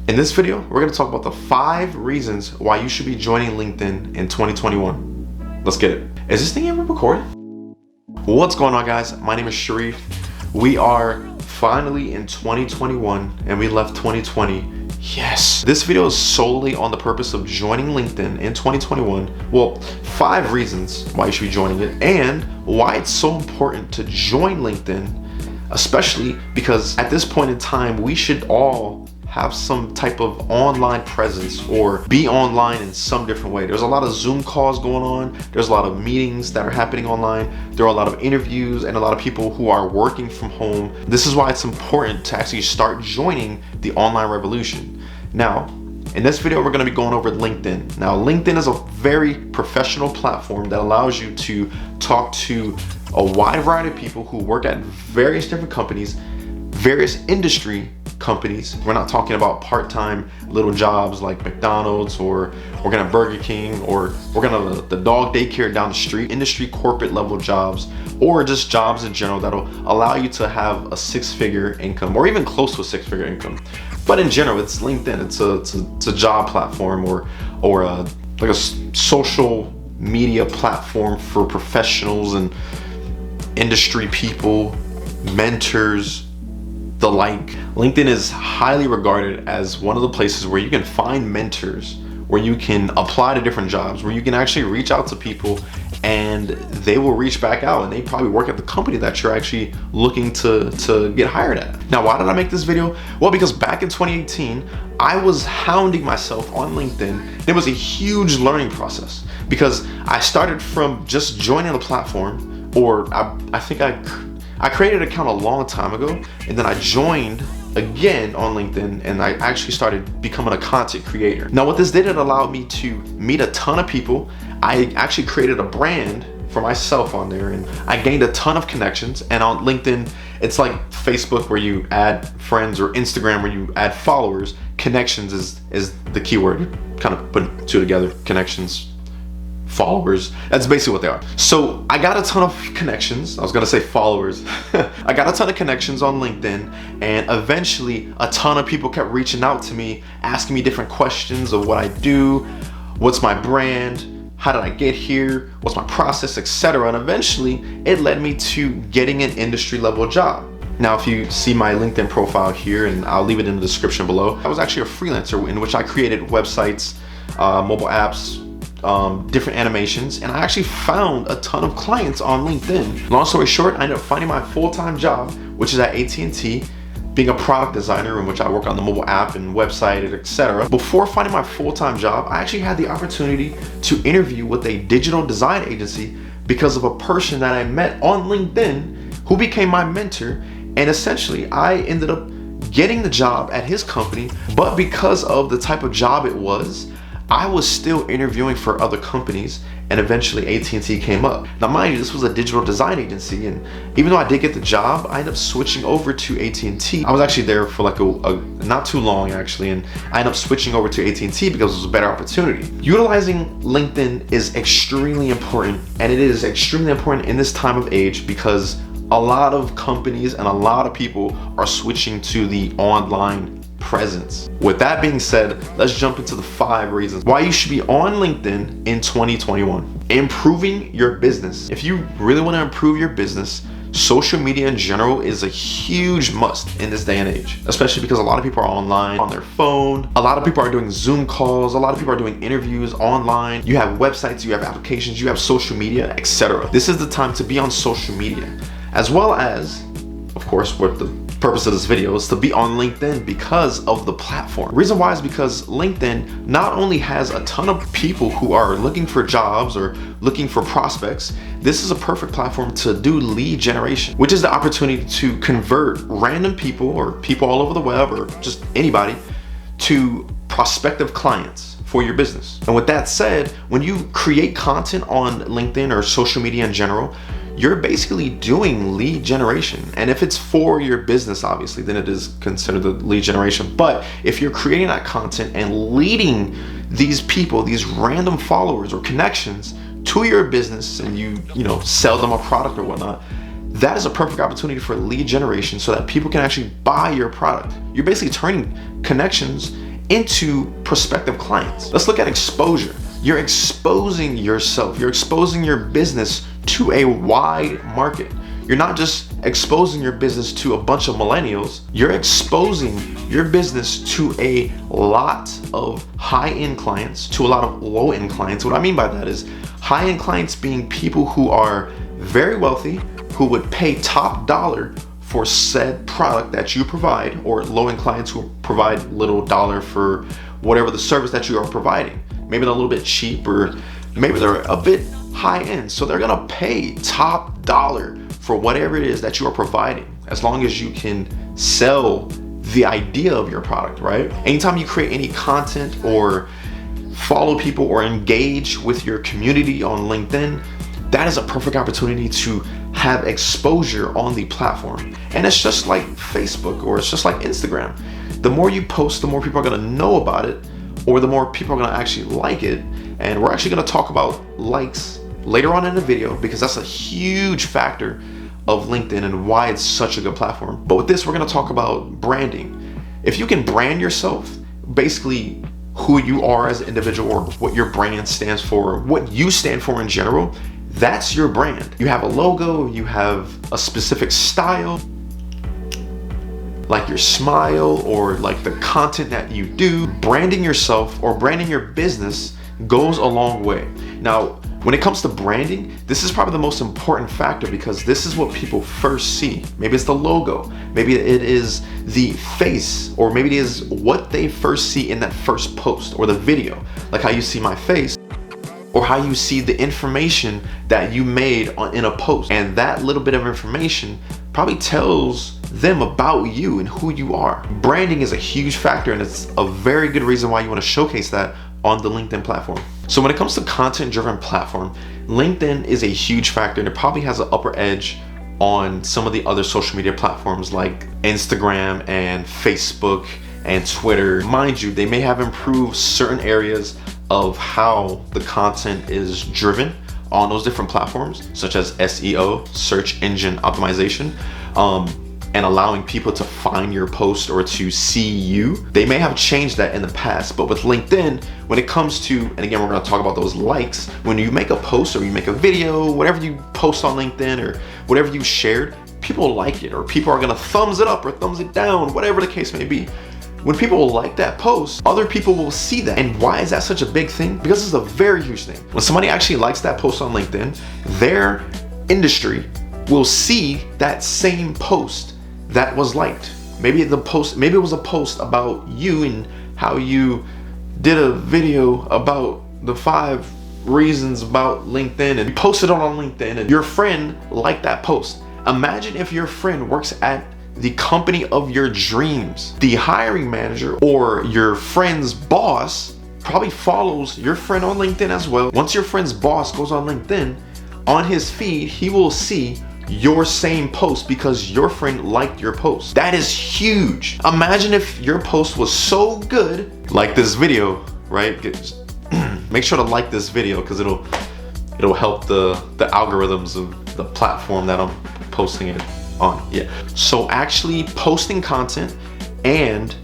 In this video, we're going to talk about the 5 reasons why you should be joining LinkedIn in 2021. Let's get it. Is this thing ever recorded? What's going on, guys? My name is Sharif. We are finally in 2021 and we left 2020. Yes. This video is solely on the purpose of joining LinkedIn in 2021. Well, 5 reasons why you should be joining it and why it's so important to join LinkedIn, especially because at this point in time, we should all have some type of online presence or be online in some different way. There's a lot of Zoom calls going on. There's a lot of meetings that are happening online. There are a lot of interviews and a lot of people who are working from home. This is why it's important to actually start joining the online revolution. Now, in this video, we're going to be going over LinkedIn. Now, LinkedIn is a very professional platform that allows you to talk to a wide variety of people who work at various different companies, various industry companies. We're not talking about part-time little jobs like McDonald's or working at Burger King or working at the dog daycare down the street. Industry corporate level jobs or just jobs in general that'll allow you to have a 6-figure income or even close to a 6-figure income. But in general, it's LinkedIn. It's a job platform or like a social media platform for professionals and industry people, mentors, the like. LinkedIn is highly regarded as one of the places where you can find mentors, where you can apply to different jobs, where you can actually reach out to people and they will reach back out and they probably work at the company that you're actually looking to get hired at. Now, why did I make this video? Well, because back in 2018, I was hounding myself on LinkedIn. It was a huge learning process because I started from just joining the platform, or I think I created an account a long time ago, and then I joined again on LinkedIn and I actually started becoming a content creator. Now, what this did, it allowed me to meet a ton of people. I actually created a brand for myself on there and I gained a ton of connections. And on LinkedIn, it's like Facebook where you add friends, or Instagram where you add followers. Connections is the keyword. You kind of put 2 together, connections, followers. That's basically what they are. So I got a ton of connections. I was gonna say followers. I got a ton of connections on LinkedIn, and eventually a ton of people kept reaching out to me, asking me different questions of what I do, what's my brand, how did I get here, what's my process, etc. And eventually it led me to getting an industry level job. Now, if you see my LinkedIn profile here, and I'll leave it in the description below, I was actually a freelancer in which I created websites, mobile apps, different animations, and I actually found a ton of clients on LinkedIn. Long story short, I ended up finding my full-time job, which is at AT&T, being a product designer in which I work on the mobile app and website, etc. Before finding my full-time job, I actually had the opportunity to interview with a digital design agency because of a person that I met on LinkedIn who became my mentor, and essentially I ended up getting the job at his company. But because of the type of job it was, I was still interviewing for other companies, and eventually AT&T came up. Now, mind you, this was a digital design agency, and even though I did get the job, I ended up switching over to AT&T. I was actually there for like not too long actually, and I ended up switching over to AT&T because it was a better opportunity. Utilizing LinkedIn is extremely important, and it is extremely important in this time of age because a lot of companies and a lot of people are switching to the online presence. With that being said, let's jump into the 5 reasons why you should be on LinkedIn in 2021. Improving your business. If you really want to improve your business, social media in general is a huge must in this day and age, especially because a lot of people are online on their phone. A lot of people are doing Zoom calls. A lot of people are doing interviews online. You have websites, you have applications, you have social media, etc. This is the time to be on social media, as well as, of course, what the purpose of this video is to be on LinkedIn because of the platform. Reason why is because LinkedIn not only has a ton of people who are looking for jobs or looking for prospects, this is a perfect platform to do lead generation, which is the opportunity to convert random people or people all over the web or just anybody to prospective clients for your business. And with that said, when you create content on LinkedIn or social media in general, you're basically doing lead generation. And if it's for your business, obviously, then it is considered the lead generation. But if you're creating that content and leading these people, these random followers or connections to your business, and you sell them a product or whatnot, that is a perfect opportunity for lead generation so that people can actually buy your product. You're basically turning connections into prospective clients. Let's look at exposure. You're exposing yourself. You're exposing your business to a wide market. You're not just exposing your business to a bunch of millennials. You're exposing your business to a lot of high-end clients, to a lot of low-end clients. What I mean by that is high-end clients being people who are very wealthy, who would pay top dollar for said product that you provide, or low-end clients who provide little dollar for whatever the service that you are providing. Maybe they're a little bit cheap, or maybe they're a bit high-end, so they're gonna pay top dollar for whatever it is that you are providing, as long as you can sell the idea of your product, right? Anytime you create any content or follow people or engage with your community on LinkedIn, that is a perfect opportunity to have exposure on the platform. And it's just like Facebook, or it's just like Instagram. The more you post, the more people are gonna know about it, or the more people are gonna actually like it. And we're actually gonna talk about likes later on in the video, because that's a huge factor of LinkedIn and why it's such a good platform. But with this, we're gonna talk about branding. If you can brand yourself, basically who you are as an individual, or what your brand stands for, what you stand for in general, that's your brand. You have a logo, you have a specific style, like your smile, or like the content that you do. Branding yourself or branding your business goes a long way. Now, when it comes to branding, this is probably the most important factor, because this is what people first see. Maybe it's the logo, maybe it is the face, or maybe it is what they first see in that first post or the video, like how you see my face, or how you see the information that you made in a post. And that little bit of information probably tells them about you and who you are. Branding is a huge factor, and it's a very good reason why you want to showcase that on the LinkedIn platform. So when it comes to content-driven platform, LinkedIn is a huge factor, and it probably has an upper edge on some of the other social media platforms like Instagram and Facebook and Twitter. Mind you, they may have improved certain areas of how the content is driven on those different platforms, such as SEO, search engine optimization, and allowing people to find your post or to see you. They may have changed that in the past, but with LinkedIn, when it comes to, and again, we're gonna talk about those likes, when you make a post or you make a video, whatever you post on LinkedIn or whatever you shared, people like it, or people are gonna thumbs it up or thumbs it down, whatever the case may be. When people like that post, other people will see that. And why is that such a big thing? Because it's a very huge thing. When somebody actually likes that post on LinkedIn, their industry will see that same post that was liked. Maybe it was a post about you and how you did a video about the 5 reasons about LinkedIn, and you posted it on LinkedIn, and your friend liked that post. Imagine if your friend works at the company of your dreams. The hiring manager or your friend's boss probably follows your friend on LinkedIn as well. Once your friend's boss goes on LinkedIn, on his feed, he will see your same post because your friend liked your post. That is huge. Imagine if your post was so good, like this video, right? Make sure to like this video, because it'll help the algorithms of the platform that I'm posting it on. Yeah. So actually posting content and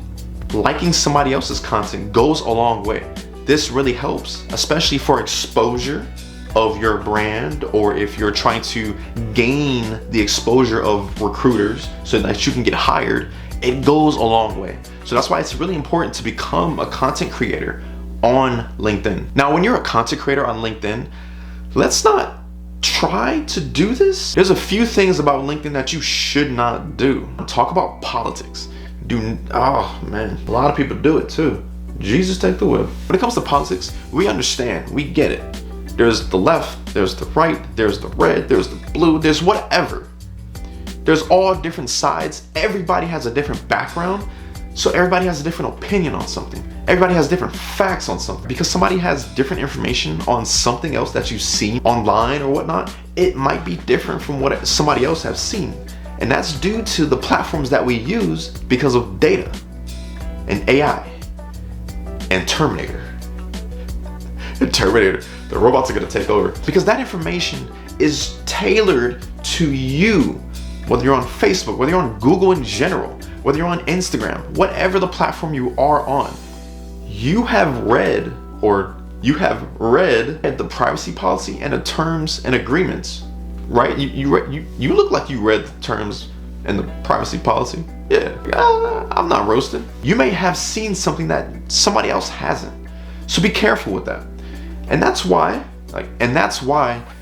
liking somebody else's content goes a long way. This really helps, especially for exposure of your brand, or if you're trying to gain the exposure of recruiters so that you can get hired. It goes a long way. So that's why it's really important to become a content creator on LinkedIn. Now, when you're a content creator on LinkedIn, let's not try to do this. There's a few things about LinkedIn that you should not do. Talk about politics. Oh man, a lot of people do it too. Jesus take the whip. When it comes to politics, we understand, we get it. There's the left, there's the right, there's the red, there's the blue, there's whatever. There's all different sides. Everybody has a different background, so everybody has a different opinion on something. Everybody has different facts on something. Because somebody has different information on something else that you see online or whatnot, it might be different from what somebody else has seen. And that's due to the platforms that we use because of data and AI and Terminator. The robots are gonna take over. Because that information is tailored to you, whether you're on Facebook, whether you're on Google in general, whether you're on Instagram, whatever the platform you are on. you have read the privacy policy and the terms and agreements, right? You look like you read the terms and the privacy policy. Yeah, I'm not roasting. You may have seen something that somebody else hasn't. So be careful with that. And that's why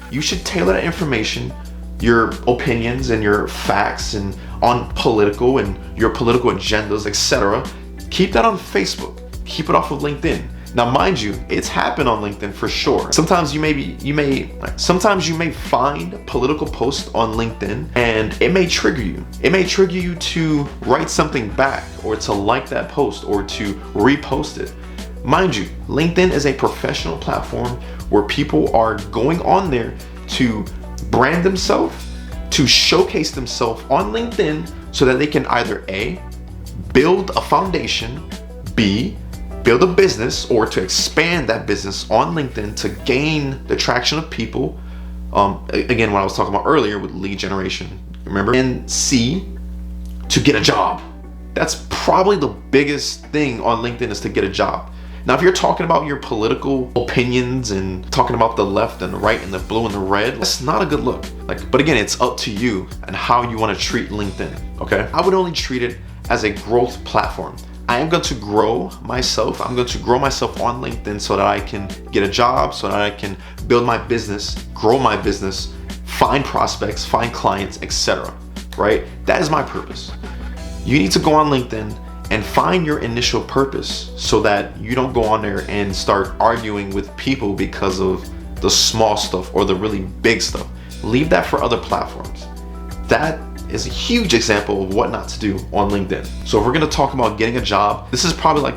you should tailor that information, your opinions and your facts and on political and your political agendas, etc. Keep that on Facebook. Keep it off of LinkedIn. Now, mind you, it's happened on LinkedIn for sure. Sometimes you may find political posts on LinkedIn and it may trigger you. It may trigger you to write something back or to like that post or to repost it. Mind you, LinkedIn is a professional platform where people are going on there to brand themselves, to showcase themselves on LinkedIn so that they can either A, build a foundation, B, build a business, or to expand that business on LinkedIn to gain the traction of people. Again, what I was talking about earlier with lead generation, remember? And C, to get a job. That's probably the biggest thing on LinkedIn, is to get a job. Now, if you're talking about your political opinions and talking about the left and the right and the blue and the red, that's not a good look. But again, it's up to you and how you want to treat LinkedIn, okay? I would only treat it as a growth platform. I am going to grow myself. I'm going to grow myself on LinkedIn so that I can get a job, so that I can build my business, grow my business, find prospects, find clients, etc. Right? That is my purpose. You need to go on LinkedIn and find your initial purpose so that you don't go on there and start arguing with people because of the small stuff or the really big stuff. Leave that for other platforms. That is a huge example of what not to do on LinkedIn. So if we're gonna talk about getting a job, this is probably like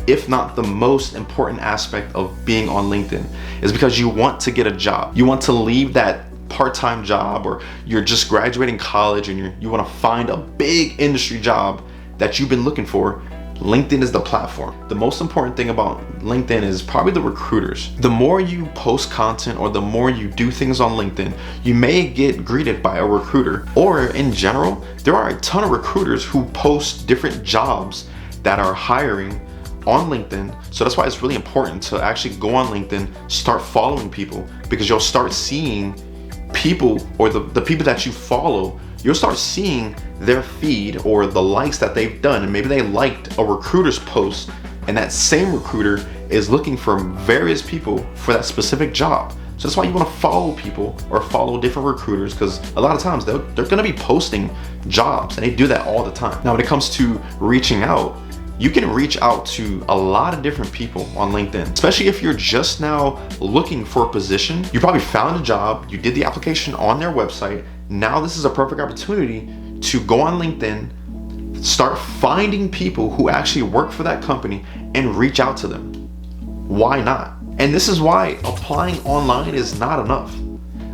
if not the most important aspect of being on LinkedIn, is because you want to get a job. You want to leave that part-time job, or you're just graduating college and you want to find a big industry job that you've been looking for. LinkedIn is the platform. The most important thing about LinkedIn is probably the recruiters. The more you post content or the more you do things on LinkedIn, you may get greeted by a recruiter. Or in general, there are a ton of recruiters who post different jobs that are hiring on LinkedIn. So that's why it's really important to actually go on LinkedIn, start following people, because you'll start seeing people, or the people that you follow, you'll start seeing their feed or the likes that they've done. And maybe they liked a recruiter's post, and that same recruiter is looking for various people for that specific job. So that's why you want to follow people or follow different recruiters, because a lot of times they're going to be posting jobs, and they do that all the time. Now, when it comes to reaching out, you can reach out to a lot of different people on LinkedIn, especially if you're just now looking for a position. You probably found a job, you did the application on their website. Now this is a perfect opportunity to go on LinkedIn, start finding people who actually work for that company and reach out to them. Why not? And this is why applying online is not enough.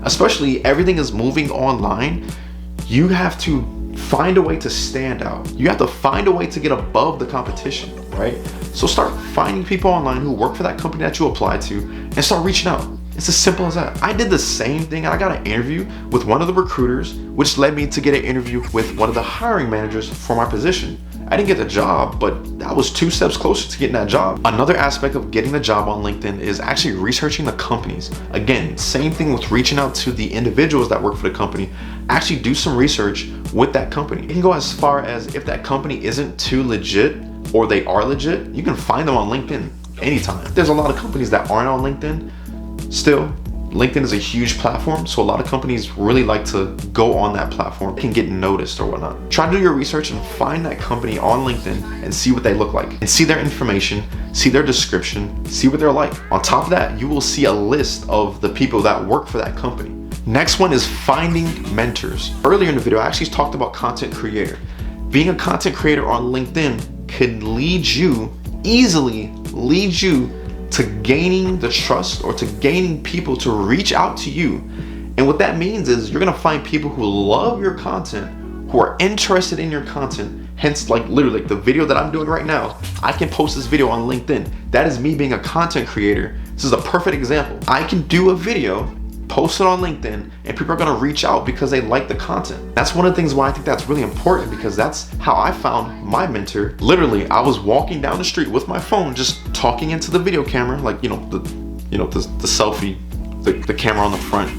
Especially everything is moving online. You have to find a way to stand out. You have to find a way to get above the competition, right? So start finding people online who work for that company that you applied to and start reaching out. It's as simple as that. I did the same thing, and I got an interview with one of the recruiters, which led me to get an interview with one of the hiring managers for my position. I didn't get the job, but that was 2 steps closer to getting that job. Another aspect of getting the job on LinkedIn is actually researching the companies. Again, same thing with reaching out to the individuals that work for the company. Actually do some research with that company. It can go as far as, if that company isn't too legit or they are legit, you can find them on LinkedIn anytime. There's a lot of companies that aren't on LinkedIn. Still, LinkedIn is a huge platform, so a lot of companies really like to go on that platform, can get noticed or whatnot. Try to do your research and find that company on LinkedIn and see what they look like, and see their information, see their description, see what they're like. On top of that, you will see a list of the people that work for that company. Next one is finding mentors. Earlier in the video, I actually talked about content creator. Being a content creator on LinkedIn can easily lead you to gaining the trust, or to gaining people to reach out to you. And what that means is you're gonna find people who love your content, who are interested in your content. Hence, like literally, like the video that I'm doing right now, I can post this video on LinkedIn. That is me being a content creator. This is a perfect example. I can do a video, post it on LinkedIn, and people are gonna reach out because they like the content. That's one of the things why I think that's really important, because that's how I found my mentor. Literally, I was walking down the street with my phone, just talking into the video camera, like the selfie, the camera on the front.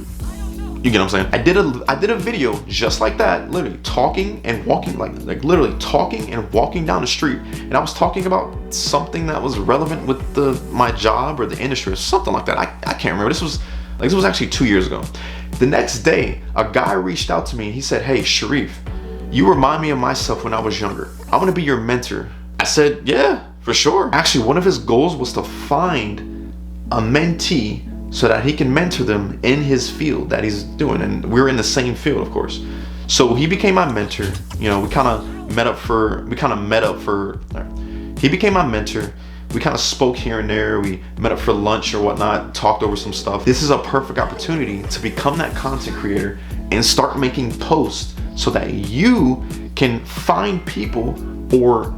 You get what I'm saying? I did a video just like that, literally talking and walking, like literally talking and walking down the street, and I was talking about something that was relevant with my job or the industry or something like that. I can't remember. This was actually 2 years ago. The next day, a guy reached out to me and he said, "Hey, Sharif, you remind me of myself when I was younger. I want to be your mentor." I said, "Yeah, for sure." Actually, one of his goals was to find a mentee so that he can mentor them in his field that he's doing. And we're in the same field, of course. So he became my mentor. He became my mentor. We kind of spoke here and there. We met up for lunch or whatnot, talked over some stuff. This is a perfect opportunity to become that content creator and start making posts so that you can find people, or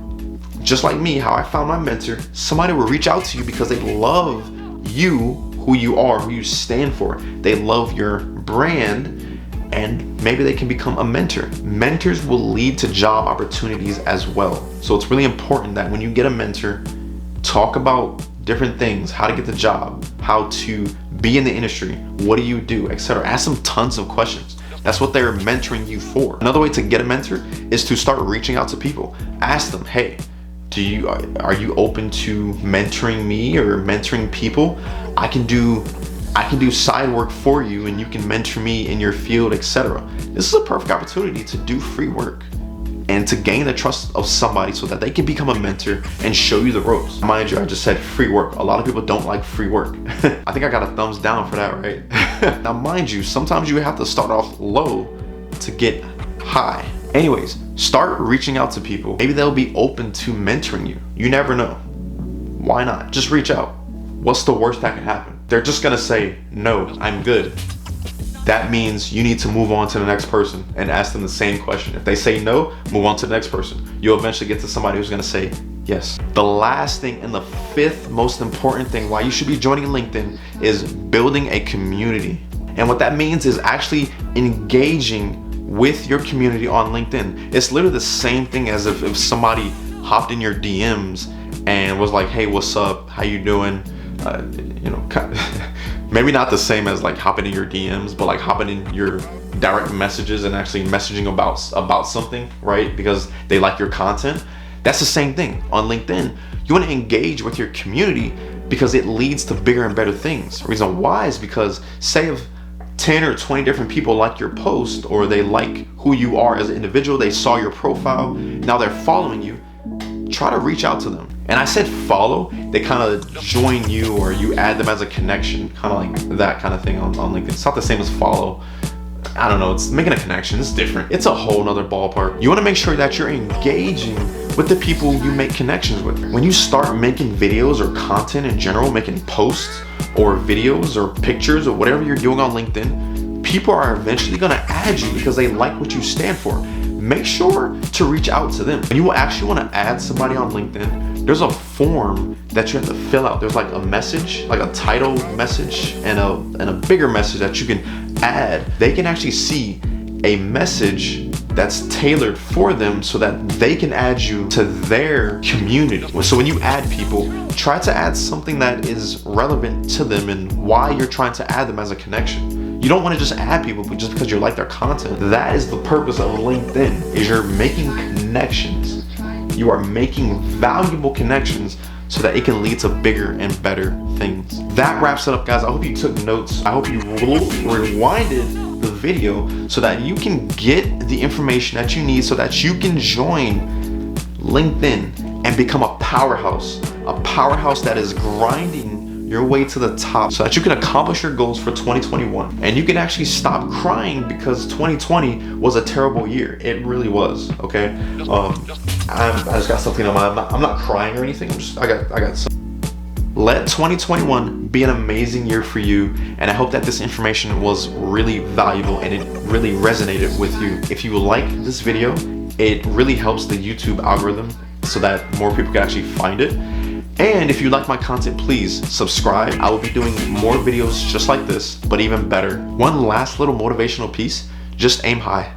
just like me, how I found my mentor, somebody will reach out to you because they love you, who you are, who you stand for. They love your brand, and maybe they can become a mentor. Mentors will lead to job opportunities as well. So it's really important that when you get a mentor, talk about different things, how to get the job, how to be in the industry, what do you do, etc. Ask them tons of questions. That's what they're mentoring you for. Another way to get a mentor is to start reaching out to people. Ask them, "Hey, are you open to mentoring me or mentoring people? I can do side work for you and you can mentor me in your field, etc." This is a perfect opportunity to do free work and to gain the trust of somebody so that they can become a mentor and show you the ropes. Mind you, I just said free work. A lot of people don't like free work. I think I got a thumbs down for that, right? Now mind you, sometimes you have to start off low to get high. Anyways, start reaching out to people. Maybe they'll be open to mentoring you. You never know. Why not? Just reach out. What's the worst that can happen? They're just gonna say, "No, I'm good." That means you need to move on to the next person and ask them the same question. If they say no, move on to the next person. You'll eventually get to somebody who's gonna say yes. The last thing and the fifth most important thing why you should be joining LinkedIn is building a community. And what that means is actually engaging with your community on LinkedIn. It's literally the same thing as if somebody hopped in your DMs and was like, "Hey, what's up? How you doing?" Maybe not the same as like hopping in your DMs, but like hopping in your direct messages and actually messaging about something, right? Because they like your content. That's the same thing on LinkedIn. You want to engage with your community because it leads to bigger and better things. The reason why is because say if 10 or 20 different people like your post, or they like who you are as an individual, they saw your profile, now they're following you, try to reach out to them. And I said follow, they kind of join you or you add them as a connection, kind of like that kind of thing on LinkedIn. It's not the same as follow. I don't know, it's making a connection, it's different. It's a whole nother ballpark. You want to make sure that you're engaging with the people you make connections with. When you start making videos or content in general, making posts or videos or pictures or whatever you're doing on LinkedIn, people are eventually going to add you because they like what you stand for. Make sure to reach out to them. When you actually want to add somebody on LinkedIn, there's a form that you have to fill out. There's like a message, like a title message and a bigger message that you can add. They can actually see a message that's tailored for them so that they can add you to their community. So when you add people, try to add something that is relevant to them and why you're trying to add them as a connection. You don't want to just add people just because you like their content. That is the purpose of LinkedIn, is you're making connections. You are making valuable connections so that it can lead to bigger and better things. That wraps it up, guys. I hope you took notes. I hope you rewinded the video so that you can get the information that you need so that you can join LinkedIn and become a powerhouse that is grinding your way to the top so that you can accomplish your goals for 2021. And you can actually stop crying because 2020 was a terrible year. It really was, okay? I just got something on my, I'm not crying or anything. I got something. Let 2021 be an amazing year for you, and I hope that this information was really valuable and it really resonated with you. If you like this video, it really helps the YouTube algorithm so that more people can actually find it. And if you like my content, please subscribe. I will be doing more videos just like this, but even better. One last little motivational piece, just aim high.